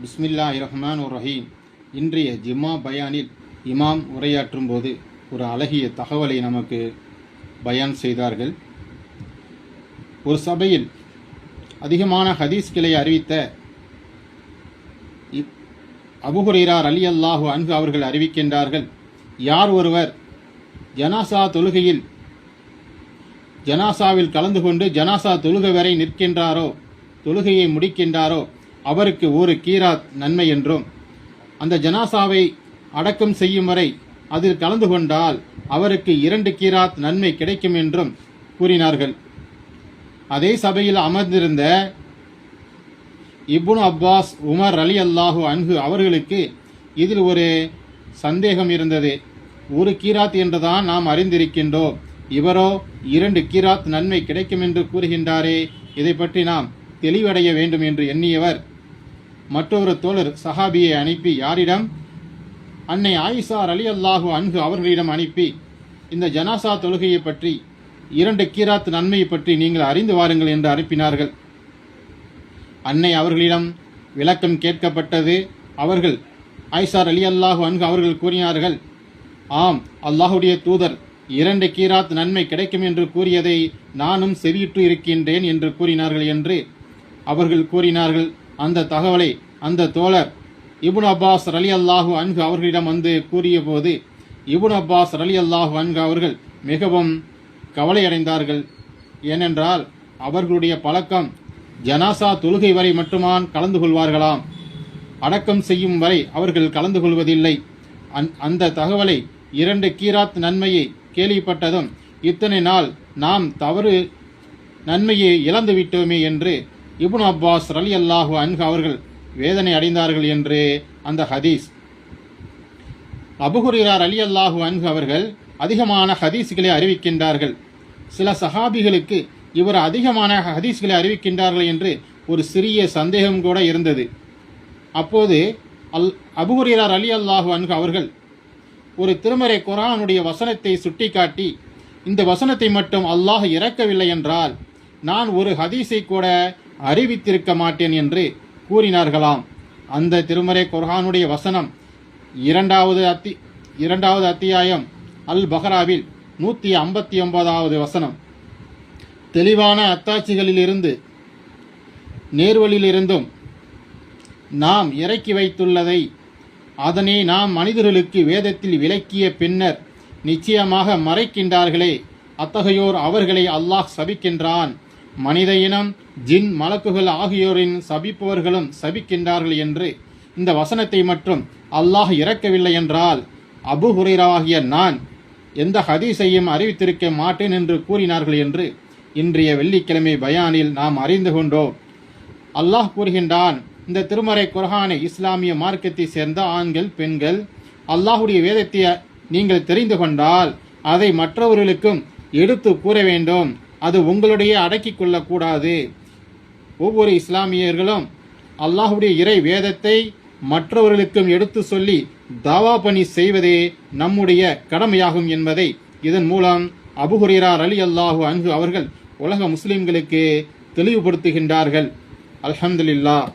பிஸ்மில்லாஹிர் ரஹ்மானிர் ரஹீம். இன்றைய ஜும்மா பயானில் இமாம் உரையாற்றும் போது ஒரு அழகிய தகவலை நமக்கு பயான் செய்தார்கள். ஒரு சபையில் அதிகமான ஹதீஸ்களை அறிவித்த அபூ ஹுரைரா ரலியல்லாஹு அன்ஹு அவர்கள் அறிவிக்கின்றார்கள், யார் ஒருவர் ஜனாசா தொழுகையில் ஜனாசாவில் கலந்து கொண்டு ஜனாசா தொழுகை வரை நிற்கின்றாரோ, தொழுகையை முடிக்கின்றாரோ, அவருக்கு ஒரு கீராத் நன்மை என்றும், அந்த ஜனாசாவை அடக்கம் செய்யும் வரை அதில் கலந்து கொண்டால் அவருக்கு 2 கீராத் நன்மை கிடைக்கும் என்றும் கூறினார்கள். அதே சபையில் அமர்ந்திருந்த இப்னு அப்பாஸ் உமர் ரலியல்லாஹு அன்ஹு அவர்களுக்கு இதில் ஒரு சந்தேகம் இருந்தது. ஒரு கீராத் என்றுதான் நாம் அறிந்திருக்கின்றோம், இவரோ 2 கீராத் நன்மை கிடைக்கும் என்று கூறுகின்றாரே, இதை பற்றி நாம் தெளிவடைய வேண்டும் என்று எண்ணியவர் மற்றொரு தோழர் சஹாபியை அனுப்பி, யாரிடம்? அன்னை ஆயிஷா ரலியல்லாஹு அன்ஹு அவர்களிடம் அனுப்பி, இந்த ஜனாசா தொழுகையை பற்றி 2 கீராத் நன்மையை பற்றி நீங்கள் அறிந்து வாருங்கள் என்று அனுப்பினார்கள். அன்னை அவர்களிடம் விளக்கம் கேட்கப்பட்டது. அவர்கள் ஆயிஷா ரலியல்லாஹு அன்ஹு அவர்கள் கூறினார்கள், ஆம், அல்லாஹுடைய தூதர் 2 கீராத் நன்மை கிடைக்கும் என்று கூறியதை நானும் செவியிட்டு இருக்கின்றேன் என்று கூறினார்கள் என்று அவர்கள் கூறினார்கள். அந்த தகவலை அந்த தோழர் இப்னு அப்பாஸ் ரலியல்லாஹு அன்ஹு அவர்களிடம் வந்து கூறிய போது இப்னு அப்பாஸ் ரலியல்லாஹு அன்ஹு அவர்கள் மிகவும் கவலையடைந்தார்கள். ஏனென்றால் அவர்களுடைய பழக்கம் ஜனாசா தொழுகை வரை மட்டுமான் கலந்து கொள்வார்களாம், அடக்கம் செய்யும் வரை அவர்கள் கலந்து கொள்வதில்லை. அந்த தகவலை 2 கீராத் நன்மையை கேள்விப்பட்டதும் இத்தனை நாள் நாம் தவறு நன்மையை இழந்து விட்டோமே என்று இப்னு அப்பாஸ் ரலியல்லாஹு அன்ஹு அவர்கள் வேதனை அடைந்தார்கள் என்று அந்த ஹதீஸ். அபூ ஹுரைரா ரலியல்லாஹு அன்ஹு அவர்கள் அதிகமான ஹதீஸ்களை அறிவிக்கின்றார்கள். சில சஹாபிகளுக்கு இவர் அதிகமான ஹதீஸ்களை அறிவிக்கின்றார்கள் என்று ஒரு சிறிய சந்தேகம் கூட இருந்தது. அப்போது அபூ ஹுரைரா ரலியல்லாஹு அன்ஹு அவர்கள் ஒரு திருமறை குர்ஆனுடைய வசனத்தை சுட்டிக்காட்டி, இந்த வசனத்தை மட்டும் அல்லாஹ் இறக்கவில்லை என்றால் நான் ஒரு ஹதீஸை கூட அறிவித்திருக்க மாட்டேன் என்று கூறினார்களாம். அந்த திருமறை குர்ஆனுடைய வசனம் 2வது அத்தியாயம் அல் பஹராவில் 159வது வசனம். தெளிவான அத்தாட்சிகளிலிருந்து நேர்வழியிலிருந்தும் நாம் இறக்கி வைத்துள்ளதை அதனை நாம் மனிதர்களுக்கு வேதத்தில் விளக்கிய பின்னர் நிச்சயமாக மறைக்கின்றார்களே, அத்தகையோர் அவர்களை அல்லாஹ் சபிக்கின்றான். மனித இனம், ஜின், மலக்குகள் ஆகியோரின் சபிப்பவர்களும் சபிக்கின்றார்கள் என்று இந்த வசனத்தை மட்டும் அல்லாஹ் இறக்கவில்லை என்றால் அபூ ஹுரைராவாகிய நான் எந்த ஹதீஸையும் அறிவித்திருக்க மாட்டேன் என்று கூறினார்கள் என்று இன்றைய வெள்ளிக்கிழமை பயானில் நாம் அறிந்து கொண்டோம். அல்லாஹ் கூறுகின்றான், இந்த திருமறை குர்ஆனை இஸ்லாமிய மார்க்கத்தை சேர்ந்த ஆண்கள், பெண்கள், அல்லாஹுடைய வேதத்தை நீங்கள் தெரிந்து கொண்டால் அதை மற்றவர்களுக்கும் எடுத்து கூற வேண்டும். அது உங்களுடைய அடக்கிக் கொள்ளக்கூடாது. ஒவ்வொரு இஸ்லாமியர்களும் அல்லாஹுடைய இறை வேதத்தை மற்றவர்களுக்கும் எடுத்து சொல்லி தாவா பணி செய்வதே நம்முடைய கடமையாகும் என்பதை இதன் மூலம் அபூ ஹுரைரா ரலியல்லாஹு அன்ஹு அவர்கள் உலக முஸ்லிம்களுக்கு தெளிவுபடுத்துகின்றார்கள். அல்ஹம்துலில்லாஹ்.